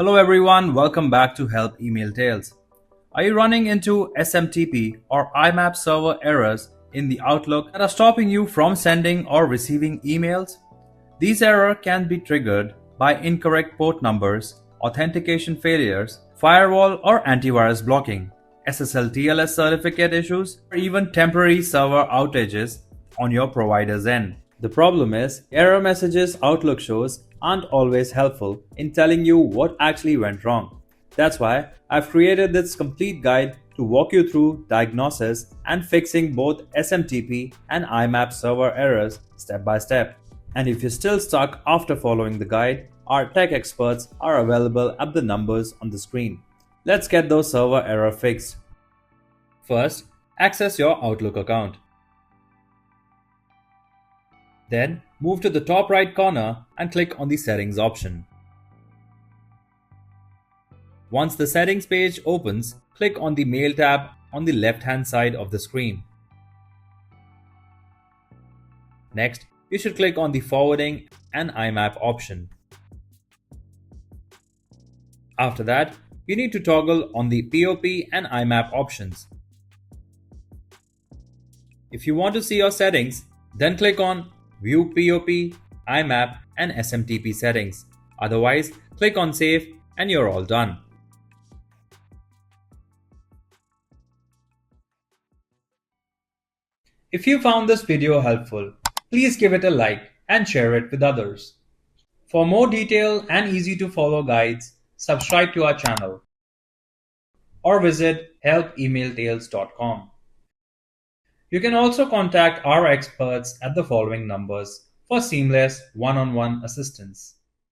Hello everyone, welcome back to Help Email Tales. Are you running into SMTP or IMAP server errors in the Outlook that are stopping you from sending or receiving emails? These errors can be triggered by incorrect port numbers, authentication failures, firewall or antivirus blocking, SSL/TLS certificate issues, or even temporary server outages on your provider's end. The problem is, error messages Outlook shows aren't always helpful in telling you what actually went wrong. That's why I've created this complete guide to walk you through diagnosis and fixing both SMTP and IMAP server errors step by step. And if you're still stuck after following the guide, our tech experts are available at the numbers on the screen. Let's get those server errors fixed. First, access your Outlook account. Then, move to the top right corner and click on the Settings option. Once the Settings page opens, click on the Mail tab on the left-hand side of the screen. Next, you should click on the Forwarding and IMAP option. After that, you need to toggle on the POP and IMAP options. If you want to see your settings, then click on View POP, IMAP and SMTP settings. Otherwise, click on Save and you're all done. If you found this video helpful, please give it a like and share it with others. For more detailed and easy to follow guides, subscribe to our channel or visit helpemailtales.com. You can also contact our experts at the following numbers for seamless one-on-one assistance.